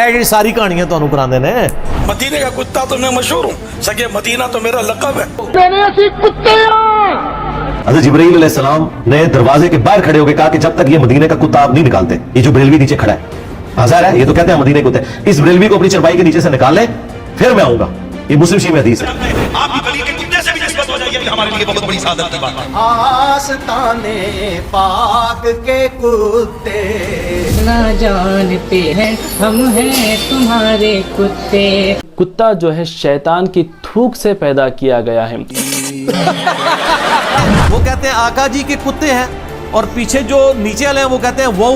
है सारी कहानियां तुहानू करांदे ने। मदीने का कुत्ता तो मैं मशहूर हूँ, सगे मदीना तो मेरा लक़ब है। हज़रत जिब्रील अलैहिस्सलाम ने दरवाजे के बाहर खड़े होकर कहा कि जब तक ये मदीने का कुत्ता आप नहीं निकालते, ये जो बरेलवी नीचे खड़ा है हजार है, ये तो कहते हैं मदीने के कुत्ते, इस बरेलवी को अपनी चरपाई के नीचे से निकाल ले, फिर मैं आऊंगा। ये मुस्लिम शरीफ में हदीस है। आपकी गली के कुत्ते से भी निस्बत हो जाएगी, हमारे लिए बहुत बड़ी सादत की बात है। आस्ताने पाक के कुत्ते ना जानते हैं हम हैं तुम्हारे कुत्ते। कुत्ता जो है शैतान की थूक से पैदा किया गया है। वो कहते हैं आका जी के कुत्ते हैं, और पीछे जो नीचे वाले हैं वो कहते हैं वो।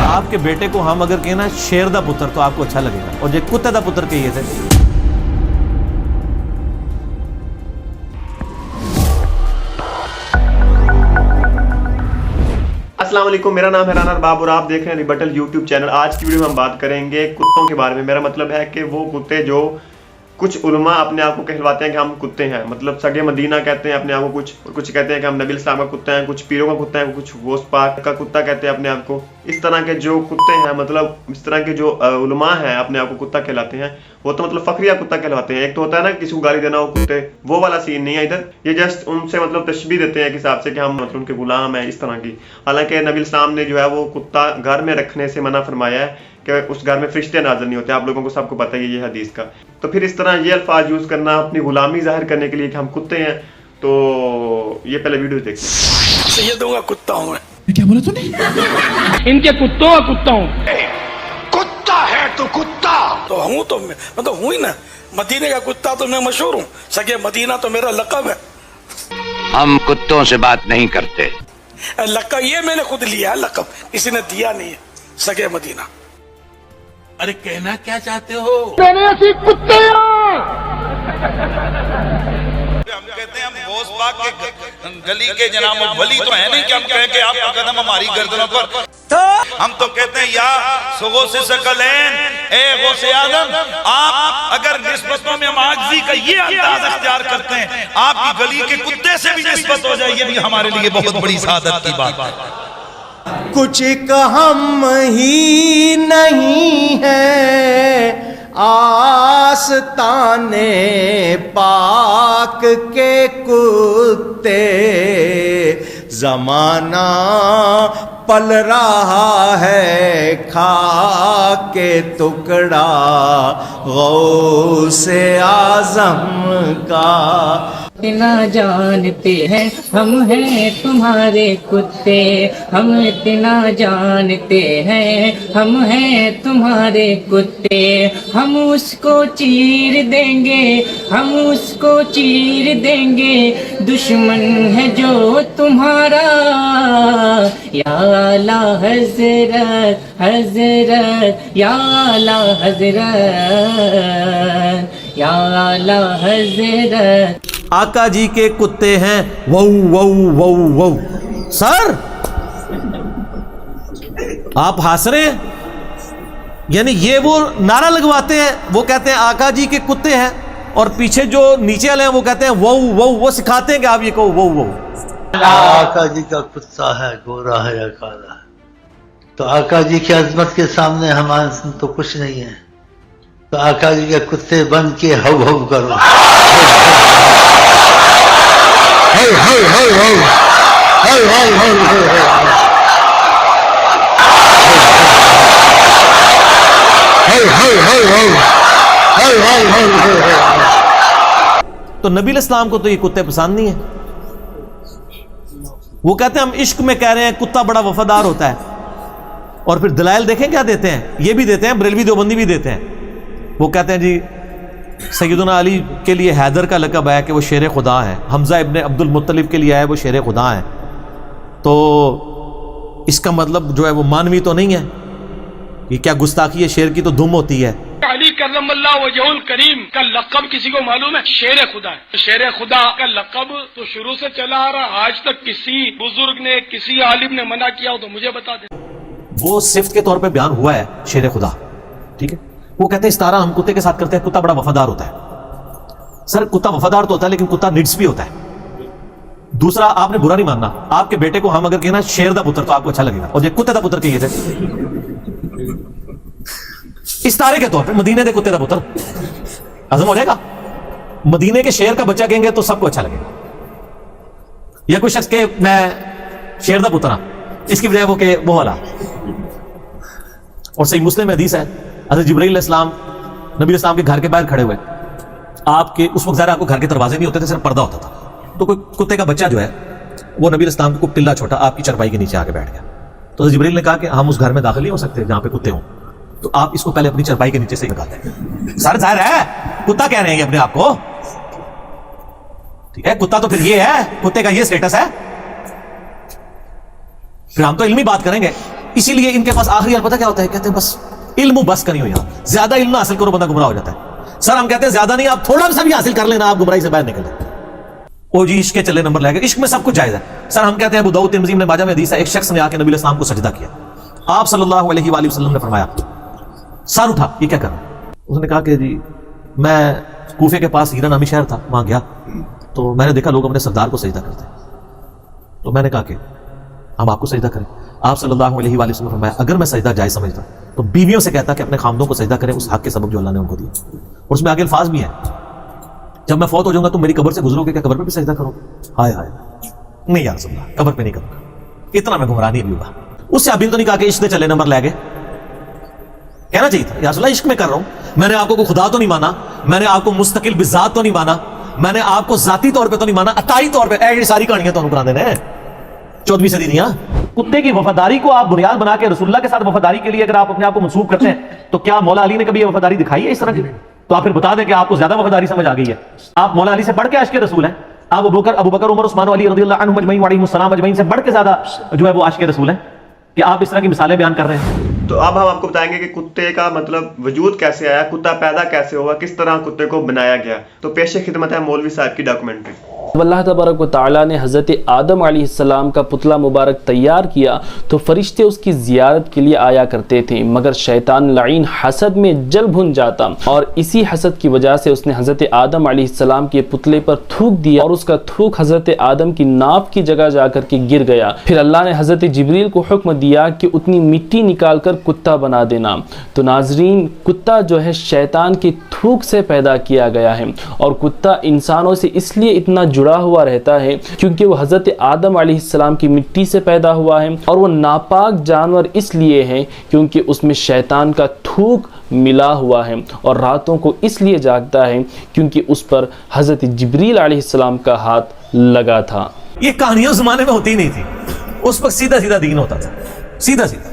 आपके बेटे को हम अगर कहना शेर दा पुत्र तो आपको अच्छा लगेगा, और जो कुत्ते दा पुत्र कहिए थे। अस्सलाम वालेकुम, मेरा नाम है राना अरबाब और आप देख रहे हैं रिबटल यूट्यूब चैनल। आज की वीडियो में हम बात करेंगे कुत्तों के बारे में। मेरा मतलब है कि वो कुत्ते जो कुछ उलमा अपने आप को कहलवाते हैं कि हम कुत्ते हैं, मतलब सगे मदीना कहते हैं अपने आप को, कुछ कहते हैं कि हम नबी इस्लाम का कुत्ता है, कुछ पीरों का कुत्ता है, कुछ गोश्त पाक का कुत्ता कहते हैं अपने आप को। इस तरह के जो कुत्ते हैं, मतलब इस तरह के जो उलमा हैं अपने आप को कुत्ता कहलाते हैं, वो तो मतलब फखरिया कुत्ता कहलाते हैं। एक तो होता है ना किसी को गाली देना हो कुत्ते, वो वाला सीन नहीं है इधर। ये जस्ट उनसे मतलब तशबीह देते हैं एक हिसाब से कि हम मतलब उनके गुलाम हैं, इस तरह की। हालांकि नबी इस्लाम ने जो है वो कुत्ता घर में रखने से मना फरमाया है कि उस घर में फरिश्ते नाज़िल नहीं होते। आप लोगों को सबको पता है ये हदीस का। तो फिर इस तरह ये अल्फाज यूज करना अपनी गुलामी जाहिर करने के लिए कि हम कुत्ते हैं, तो ये पहले वीडियो देखते हैं। सैयदों का कुत्ता हूँ मैं। क्या बोला तूने? इनके कुत्तों का कुत्ता हूँ। कुत्ता है तो कुत्ता तो हूँ, तो मैं तो हूँ ही ना। मदीने का कुत्ता तो मैं मशहूर हूँ, सगे मदीना तो मेरा लक़ब है। हम कुत्तों से बात नहीं करते। लक़ब ये मैंने खुद लिया है, लक़ब किसी ने दिया नहीं है, सगे मदीना। अरे कहना क्या चाहते हो? कुत्ते हम कहते हैं हम गौस पाक के गली के जनाब वली तो है नहीं कि हम कहें कि आपका कदम हमारी गर्दनों पर। हम तो कहते हैं या सुगो से सकलैन, ए गौसे आदम, आप अगर निस्बतों में मागजी का ये अंदाज इख्तियार करते हैं, आपकी गली के कुत्ते से भी निस्बत हो जाए, ये भी हमारे लिए बहुत बड़ी सादत की बात है। कुछ कहम ही नहीं है आस्ताने पाक के कुत्ते, जमाना पल रहा है खा के टुकड़ा गौसे आजम का। इतना जानते हैं हम हैं तुम्हारे कुत्ते, हम इतना जानते हैं हम हैं तुम्हारे कुत्ते। हम उसको चीर देंगे, हम उसको चीर देंगे, दुश्मन है जो तुम्हारा। या आला हजरत हजरत, या आला हजरत, या आला हजरत। आका जी के कुत्ते हैं वो वो वो वो। सर आप हंस रहे हैं, यानी ये वो नारा लगवाते हैं, वो कहते हैं आका जी के कुत्ते हैं, और पीछे जो नीचे वाले हैं वो कहते हैं वो सिखाते हैं कि आप ये कहो वो। आका जी का कुत्ता है, गोरा है या काला है, तो आका जी की अजमत के सामने हमारे तो कुछ नहीं है। तो आका जी के कुत्ते बन के हव हव करो। तो नबी इस्लाम को तो ये कुत्ते पसंद नहीं है। वो कहते हैं हम इश्क में कह रहे हैं कुत्ता बड़ा वफादार होता है, और फिर दलाइल देखें क्या देते हैं, ये भी देते हैं, बरेलवी देवबंदी भी देते हैं। वो कहते हैं जी सैयदना अली के लिए हैदर का लक़ब है कि वो शेर खुदा है, हमज़ा इब्ने अब्दुल मुत्तलिब के लिए है वो शेर खुदा है। तो इसका मतलब जो है वो मानवी तो नहीं है, ये क्या गुस्ताखी है, शेर की तो धुम होती है। अली करमल्लाहु वजहुल करीम का लक़ब किसी को मालूम है? शेर खुदा है। शेर खुदा का लक़ब तो शुरू से चला आ रहा, आज तक किसी बुजुर्ग ने किसी आलिम ने मना किया हो तो मुझे बता दे। वो सिफ्त के तौर पे बयान हुआ है शेर खुदा, ठीक है। वो कहते हैं इस तरह हम कुत्ते के साथ करते हैं, कुत्ता बड़ा वफादार होता है। सर कुत्ता वफादार तो होता है, लेकिन कुत्ता निड्स भी होता है। दूसरा, आपने बुरा नहीं मानना, आपके बेटे को हम अगर कहना शेर दा पुत्र तो आपको अच्छा लगेगा, और ये कुत्ते दा पुत्र कहिए थे इस तारे के तौर पे, मदीने के कुत्ते दा पुत्र हजम हो जाएगा। मदीने के शेर का बच्चा कहेंगे तो सबको अच्छा लगेगा। या कोई शख्स के मैं शेर दा पुत्र, इसकी वजह वो के वो वाला। और सही मुस्लिम में हदीस है, हज़रत जिब्रील अलैहिस्सलाम नबी इस्लाम के घर के बाहर खड़े हुए, आपके उस वक्त ज़रा आपको घर के दरवाजे नहीं होते थे, सिर्फ पर्दा होता था। तो कोई कुत्ते का बच्चा जो है वो नबी इस्लाम को टिल्ला छोटा आपकी चरपाई के नीचे आके बैठ गया। तो जिब्रील ने कहा कि हम उस घर में दाखिल नहीं हो सकते जहां पे कुत्ते हों, तो आप इसको पहले अपनी चरपाई के नीचे से निकाल दें। सर जाहिर है कुत्ता कह रहे हैं अपने आप को, ठीक है, कुत्ता तो फिर ये है, कुत्ते का ये स्टेटस है। फिर हम तो इल्मी बात करेंगे, इसीलिए इनके पास आखिरी पता क्या होता है, कहते हैं बस इल्म बस का नहीं हो, यहां ज्यादा इल्म हासिल करो बंदा गुमराह हो जाता है। सर हम कहते हैं ज्यादा नहीं, आप थोड़ा सा भी हासिल कर लेना, आप गुमराही से बाहर निकल जाए। ओ जी इश्क के चले नंबर लगे, इश्क में सब कुछ जायज है। सर हम कहते हैं अबू दाऊद तिर्मिज़ी में माजा में हदीस है, एक शख्स ने आके नबी इस्लाम को सजदा किया, आप सल्लल्लाहु अलैहि वसल्लम ने फरमाया सर उठा, ये क्या कर रहा है? उसने कहा कि जी मैं कूफे के पास हीरा नामी शहर था, वहां गया तो मैंने देखा लोग अपने सरदार को सजदा करते हैं, तो मैंने कहा कि हम आपको सजदा करें। आप सल्लल्लाहु अलैहि वसल्लम ने फरमाया अगर मैं सजदा जायज समझता तो बीवियों से कहता कि अपने खामदों को सजदा करें उस हक के सबब जो अल्लाह ने उनको दिया। और उसमें आगे अल्फाज भी है, जब मैं फौत हो जाऊंगा तुम मेरी कब्र से गुजरोगे, क्या कब्र पे भी सजदा करोगे? हाय हाय, नहीं यार रसूलल्लाह, कब्र पे नहीं करूंगा, इतना मैं गुमराह नहीं होगा। उससे अभी तो नहीं कहा कि इश्क दे चले नंबर ले गए, कहना चाहिए था या रसूलल्लाह इश्क में कर रहा हूं, मैंने आपको कोई खुदा तो नहीं माना, मैंने आपको मुस्तकिल बिजात तो नहीं माना, मैंने आपको जाती तौर पे तो नहीं माना, अताई तौर पे। ऐसी सारी कहानियां तो करा देने 14वीं सदी दिया। कुत्ते की वफादारी को आप बुनियाद बना के रसूलुल्लाह के साथ वफादारी के लिए अगर आप अपने आप को मंसूब करते हैं, तो क्या मौला अली ने कभी ये वफादारी दिखाई है इस तरह की? तो आप फिर बता दें कि आपको ज्यादा वफादारी समझ आ गई है। आप मौला अली से बढ़ के आशिक रसूल हैं, आप अबू बकर उमर उस्मान अली रज़ियल्लाहु अन्हुम अजमईन अलैहिमुस्सलाम अजमईन से बढ़ के ज्यादा जो है वो आशिक रसूल हैं, कि आप इस तरह की मिसालें बयान कर रहे हैं। तो अब हम आपको बताएंगे कि कुत्ते का मतलब वजूद कैसे आया, कुत्ता पैदा कैसे हुआ, किस तरह कुत्ते को बनाया गया। तो पेश खिदमत है मौलवी साहब की डॉक्यूमेंट्री। अल्लाह तबारक व तआला ने हज़रत आदम अलैहिस्सलाम का पुतला मुबारक तैयार किया तो फरिश्ते उसकी ज़ियारत के लिए आया करते थे, मगर शैतान लाइन हसद में जल भुन जाता और इसी हसद की वजह से उसने हज़रत आदम अलैहिस्सलाम के पुतले पर थूक दिया और उसका थूक हज़रत आदम की नाप की जगह जाकर के गिर गया। फिर अल्लाह ने हज़रत जिब्रील को हुक्म दिया कि उतनी मिट्टी निकाल कर कुत्ता बना देना। तो नाजरीन, कुत्ता जो है शैतान के थूक से पैदा किया गया है और कुत्ता इंसानों से इसलिए इतना जुड़ा हुआ रहता है क्योंकि वो हज़रत आदम अलैहिस्सलाम की मिट्टी से पैदा हुआ है, और वो नापाक जानवर इसलिए है क्योंकि उसमें शैतान का थूक मिला हुआ है, और रातों को इसलिए जागता है क्योंकि उस पर हज़रत जिब्रील अलैहिस्सलाम का हाथ लगा था। ये कहानियां उस जमाने में होती नहीं थी, उस वक्त सीधा सीधा दीन होता था, सीधा सीधा।